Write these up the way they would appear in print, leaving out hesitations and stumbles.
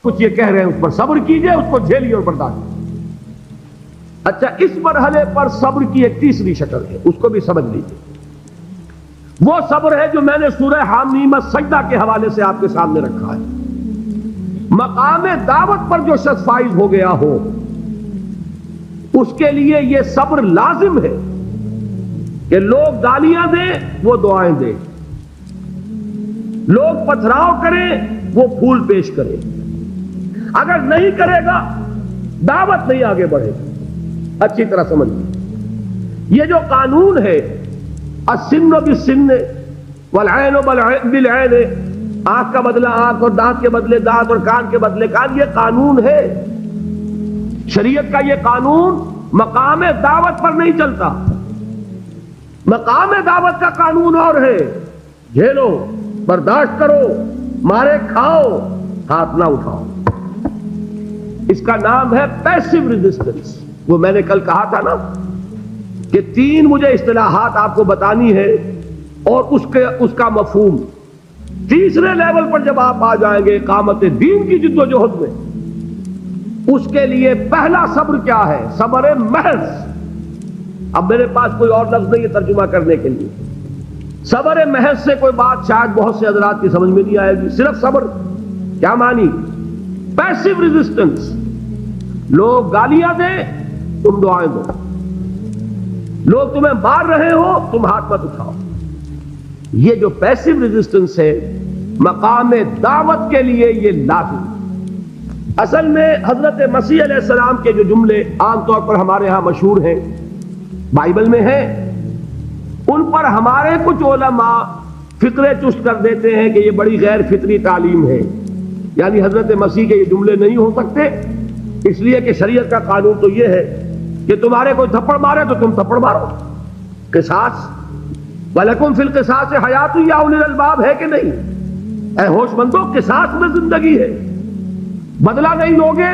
کچھ یہ کہہ رہے ہیں اس پر صبر کیجئے، اس کو جھیلیے اور برداشت کیجئے۔ اچھا، اس مرحلے پر صبر کی ایک تیسری شکل ہے، اس کو بھی سمجھ لیجئے۔ وہ صبر ہے جو میں نے سورہ حامیم السجدہ کے حوالے سے آپ کے سامنے رکھا ہے۔ مقام دعوت پر جو شخص فائز ہو گیا ہو اس کے لیے یہ صبر لازم ہے کہ لوگ گالیاں دیں وہ دعائیں دیں، لوگ پتھراؤ کریں وہ پھول پیش کریں۔ اگر نہیں کرے گا دعوت نہیں آگے بڑھے گی۔ اچھی طرح سمجھیں، یہ جو قانون ہے السن بالسن والعین بالعین، آنکھ کا بدلہ آنکھ اور دانت کے بدلے دانت اور کان کے بدلے کان، یہ قانون ہے شریعت کا۔ یہ قانون مقام دعوت پر نہیں چلتا۔ مقام دعوت کا قانون اور ہے، جھیلو، برداشت کرو، مارے کھاؤ، ہاتھ نہ اٹھاؤ۔ اس کا نام ہے پیسو ریزسٹنس۔ وہ میں نے کل کہا تھا نا کہ تین مجھے اصطلاحات آپ کو بتانی ہے اور اس کا مفہوم۔ تیسرے لیول پر جب آپ آ جائیں گے اقامت دین کی جد و جہد میں، اس کے لیے پہلا صبر کیا ہے؟ صبر محض۔ اب میرے پاس کوئی اور لفظ نہیں ہے ترجمہ کرنے کے لیے۔ صبر محض سے کوئی بات شاید بہت سے حضرات کی سمجھ میں نہیں آئے گی۔ صرف صبر کیا مانی؟ Passive resistance. لوگ گالیاں دیں تم دعائیں دو، لوگ تمہیں مار رہے ہو تم ہاتھ مت اٹھاؤ۔ یہ جو پیسو ریزسٹنس ہے مقام دعوت کے لیے یہ لازم۔ اصل میں حضرت مسیح علیہ السلام کے جو جملے عام طور پر ہمارے ہاں مشہور ہیں، بائبل میں ہیں، ان پر ہمارے کچھ علماء فطرے چست کر دیتے ہیں کہ یہ بڑی غیر فطری تعلیم ہے، یعنی حضرت مسیح کے یہ جملے نہیں ہو سکتے، اس لیے کہ شریعت کا قانون تو یہ ہے کہ تمہارے کوئی تھپڑ مارے تو تم تھپڑ مارو۔ قصاص، وَلَكُمْ فِي الْقِصَاصِ حَيَاةٌ يَا أُولِي الْأَلْبَابِ، ہے کہ نہیں؟ اے ہوش مندو، قصاص میں زندگی ہے۔ بدلہ نہیں لوگے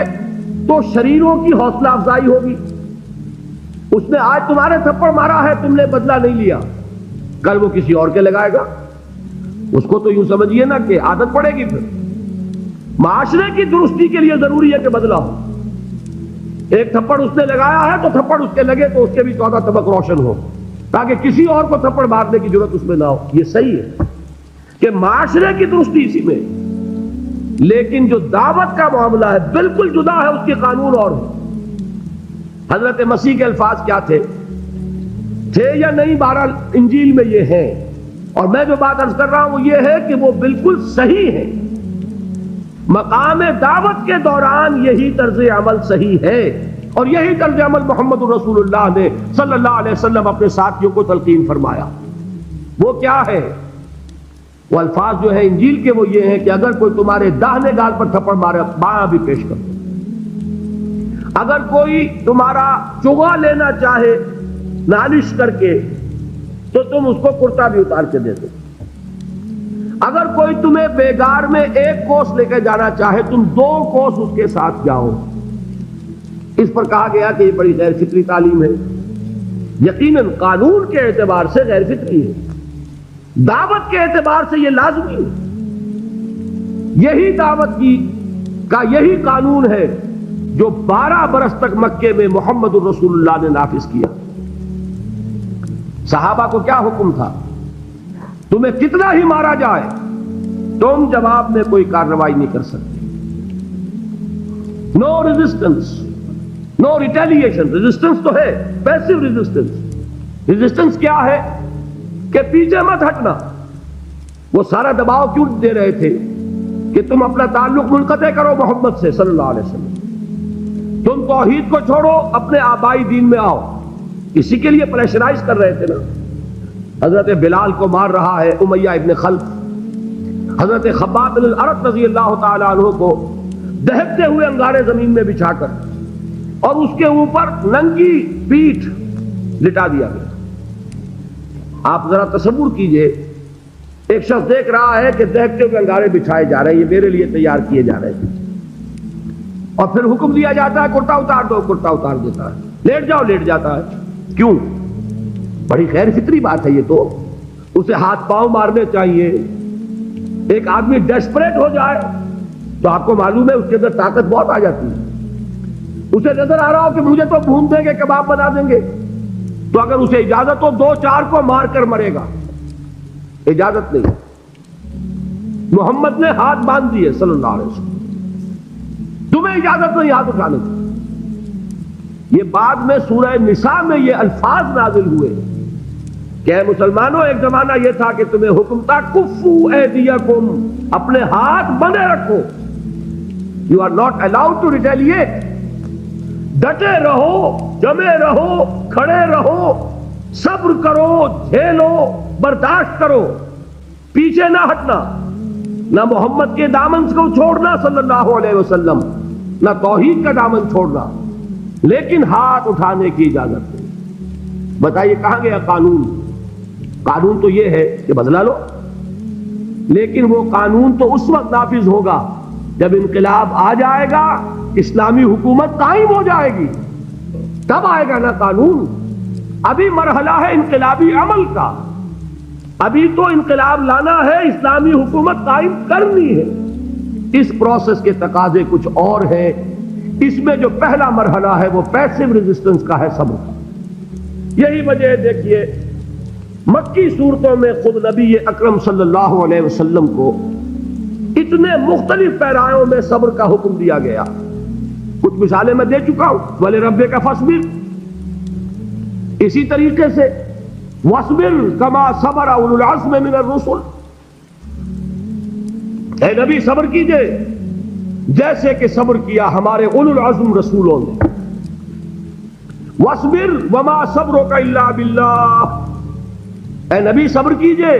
تو شریروں کی حوصلہ افزائی ہوگی۔ اس نے آج تمہارے تھپڑ مارا ہے، تم نے بدلہ نہیں لیا، کل وہ کسی اور کے لگائے گا۔ اس کو تو یوں سمجھیے نا کہ عادت پڑے گی۔ پھر معاشرے کی درستی کے لیے ضروری ہے کہ بدلہ ہو۔ ایک تھپڑ اس نے لگایا ہے تو تھپڑ اس کے لگے تو اس کے بھی 14 طبق روشن ہو، تاکہ کسی اور کو تھپڑ مارنے کی ضرورت اس میں نہ ہو۔ یہ صحیح ہے کہ معاشرے کی درستی اسی میں، لیکن جو دعوت کا معاملہ ہے بالکل جدا ہے، اس کے قانون اور ہے۔ حضرت مسیح کے الفاظ کیا تھے یا نہیں؟ بہرحال انجیل میں یہ ہے، اور میں جو بات عرض کر رہا ہوں وہ یہ ہے کہ وہ بالکل صحیح ہے۔ مقام دعوت کے دوران یہی طرز عمل صحیح ہے، اور یہی طرز عمل محمد رسول اللہ نے صلی اللہ علیہ وسلم اپنے ساتھیوں کو تلقین فرمایا۔ وہ کیا ہے؟ وہ الفاظ جو ہے انجیل کے وہ یہ ہیں کہ اگر کوئی تمہارے داہنے گال پر تھپڑ مارے بایاں بھی پیش کر دو۔ اگر کوئی تمہارا چغا لینا چاہے نالش کر کے تو تم اس کو کرتا بھی اتار کے دے دو۔ اگر کوئی تمہیں بیگار میں 1 کوس لے کے جانا چاہے تم 2 کوس اس کے ساتھ جاؤ۔ اس پر کہا گیا کہ یہ بڑی غیر فطری تعلیم ہے۔ یقیناً قانون کے اعتبار سے غیر فطری ہے، دعوت کے اعتبار سے یہ لازمی ہے۔ یہی دعوت کا یہی قانون ہے جو 12 برس تک مکے میں محمد الرسول اللہ نے نافذ کیا۔ صحابہ کو کیا حکم تھا؟ تمہیں کتنا ہی مارا جائے تم جواب میں کوئی کارروائی نہیں کر سکتے۔ نو ریزسٹنس، نو ریٹیلیشن۔ ریزسٹنس تو ہے، پیسو ریزسٹنس۔ ریزسٹنس کیا ہے؟ کہ پیچھے مت ہٹنا۔ وہ سارا دباؤ کیوں دے رہے تھے کہ تم اپنا تعلق منقطع کرو محمد سے صلی اللہ علیہ وسلم، تم توحید کو چھوڑو، اپنے آبائی دین میں آؤ۔ اسی کے لیے پریشرائز کر رہے تھے نا۔ حضرت بلال کو مار رہا ہے امیہ ابن خلف، حضرت خباب بن الارت رضی اللہ تعالی عنہ کو دہکتے ہوئے انگارے زمین میں بچھا کر اور اس کے اوپر ننگی پیٹھ لٹا دیا گیا۔ آپ ذرا تصور کیجئے، ایک شخص دیکھ رہا ہے کہ دہکتے ہوئے انگارے بچھائے جا رہے ہیں، یہ میرے لیے تیار کیے جا رہے ہیں، اور پھر حکم دیا جاتا ہے کرتا اتار دو، کرتا اتار دیتا ہے، لیٹ جاؤ، لیٹ جاتا ہے۔ کیوں؟ بڑی غیر فطری بات ہے یہ تو۔ اسے ہاتھ پاؤں مارنے چاہیے۔ ایک آدمی ڈیسپریٹ ہو جائے تو آپ کو معلوم ہے اس کے اندر طاقت بہت آ جاتی ہے. اسے نظر آ رہا ہو کہ مجھے تو بھون دیں گے، کباب بنا دیں گے، تو اگر اسے اجازت ہو 2-4 کو مار کر مرے گا. اجازت نہیں. محمد نے ہاتھ باندھ دیے صلی اللہ علیہ وسلم، تمہیں اجازت نہیں ہاتھ اٹھانے کی. یہ بعد میں سورہ نساء میں یہ الفاظ نازل ہوئے کہ اے مسلمانوں، ایک زمانہ یہ تھا کہ تمہیں حکم تھا کفو ایدیکم، اپنے ہاتھ بندے رکھو. You are not allowed to retaliate. ڈٹے رہو، جمے رہو، کھڑے رہو، صبر کرو، جھیلو، برداشت کرو، پیچھے نہ ہٹنا. نہ محمد کے دامن کو چھوڑنا صلی اللہ علیہ وسلم، نہ توحید کا دامن چھوڑنا، لیکن ہاتھ اٹھانے کی اجازت نہیں. بتائیے کہاں گیا قانون؟ قانون تو یہ ہے کہ بدلا لو، لیکن وہ قانون تو اس وقت نافذ ہوگا جب انقلاب آ جائے گا، اسلامی حکومت قائم ہو جائے گی، تب آئے گا نا قانون. ابھی مرحلہ ہے انقلابی عمل کا، ابھی تو انقلاب لانا ہے، اسلامی حکومت قائم کرنی ہے. اس پروسیس کے تقاضے کچھ اور ہیں. اس میں جو پہلا مرحلہ ہے وہ پیسو ریزسٹنس کا ہے، صبر کا. یہی وجہ ہے دیکھیے مکی صورتوں میں خود نبی اکرم صلی اللہ علیہ وسلم کو اتنے مختلف پیرایوں میں صبر کا حکم دیا گیا. کچھ مثالیں میں دے چکا ہوں. وَلِرَبِّكَ فَاصْبِرْ، اسی طریقے سے وَاصْبِرْ كَمَا صَبَرَ أُولُو الْعَزْمِ مِنَ الرُّسُلِ، اے نبی صبر کیجئے جیسے کہ صبر کیا ہمارے اولو العزم رسولوں نے. وَاصْبِرْ وَمَا صَبْرُكَ إِلَّا بِاللَّهِ، اے نبی صبر کیجئے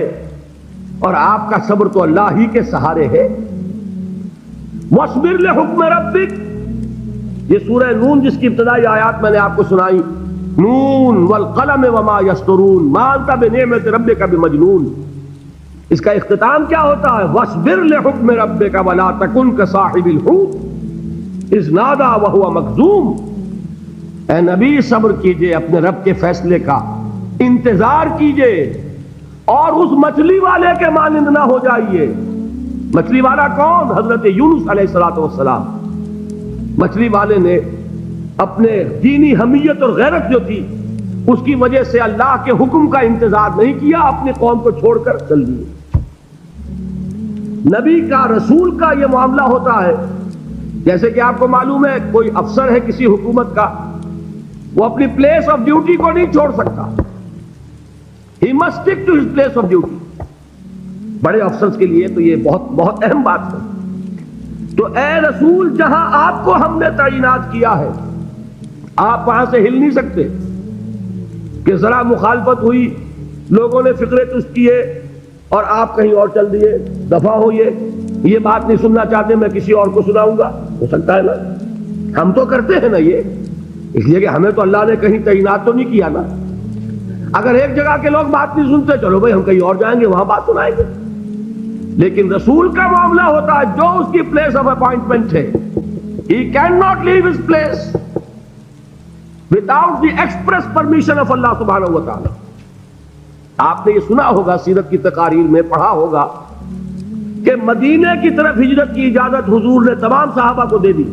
اور آپ کا صبر تو اللہ ہی کے سہارے ہے. وَاصْبِرْ لِحُکْمِ رَبِّكَ، یہ سورہ نون جس کی ابتدائی آیات میں نے آپ کو سنائی، نون والقلم وما یسطرون ما انت بنعمت ربک بمجنون، اس کا اختتام کیا ہوتا ہے؟ وَاصْبِرْ لِحُکْمِ رَبِّكَ وَلَا تَكُنْ كَصَاحِبِ الْحُوتِ إِذْ نَادَىٰ وَهُوَ مَكْظُومٌ، اے نبی صبر کیجئے اپنے رب کے فیصلے کا، انتظار کیجئے اور اس مچھلی والے کے مانند نہ ہو جائیے. مچھلی والا کون؟ حضرت یونس علیہ السلام. مچھلی والے نے اپنے دینی حمیت اور غیرت جو تھی اس کی وجہ سے اللہ کے حکم کا انتظار نہیں کیا، اپنی قوم کو چھوڑ کر چل دیے. نبی کا، رسول کا یہ معاملہ ہوتا ہے. جیسے کہ آپ کو معلوم ہے کوئی افسر ہے کسی حکومت کا، وہ اپنی پلیس آف ڈیوٹی کو نہیں چھوڑ سکتا. He must stick to his place of duty. بڑے افسرز کے لیے تو یہ بہت بہت اہم بات ہے. تو اے رسول، جہاں آپ کو ہم نے تعینات کیا ہے آپ وہاں سے ہل نہیں سکتے. کہ ذرا مخالفت ہوئی، لوگوں نے فکرے تست کیے اور آپ کہیں اور چل دیے، دفعہ ہو، یہ بات نہیں سننا چاہتے، میں کسی اور کو سناؤں گا. ہو سکتا ہے نا، ہم تو کرتے ہیں نا یہ، اس لیے کہ ہمیں تو اللہ نے کہیں تعینات تو نہیں کیا نا. اگر ایک جگہ کے لوگ بات نہیں سنتے، چلو بھائی ہم کہیں اور جائیں گے، وہاں بات سنائیں گے. لیکن رسول کا معاملہ ہوتا ہے جو اس کی پلیس آف اپوائنٹمنٹ ہے، he cannot leave his place without the express permission of Allah subhanahu wa ta'ala. آپ نے یہ سنا ہوگا، سیرت کی تقاریر میں پڑھا ہوگا کہ مدینے کی طرف ہجرت کی اجازت حضور نے تمام صحابہ کو دے دی،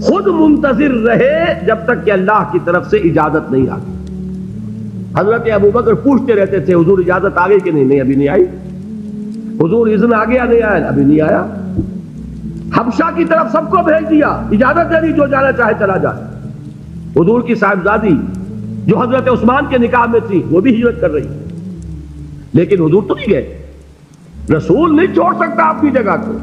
خود منتظر رہے جب تک کہ اللہ کی طرف سے اجازت نہیں آ گئی. حضرت ابوبکر پوچھتے رہتے تھے حضور اجازت آ گئی کہ نہیں؟ نہیں ابھی نہیں آئی. حضور اذن آ گیا؟ نہیں آیا. ابھی نہیں آیا. حبشہ کی طرف سب کو بھیج دیا، اجازت دے دی جو جانا چاہے چلا جائے. حضور کی صاحبزادی جو حضرت عثمان کے نکاح میں تھی وہ بھی ہجرت کر رہی، لیکن حضور تو نہیں گئے. رسول نہیں چھوڑ سکتا اپنی جگہ کو.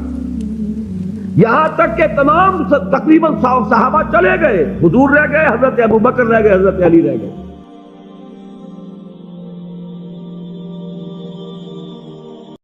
یہاں تک کہ تمام تقریباً صحابہ چلے گئے، حضور رہ گئے، حضرت ابوبکر رہ گئے، حضرت علی رہ گئے.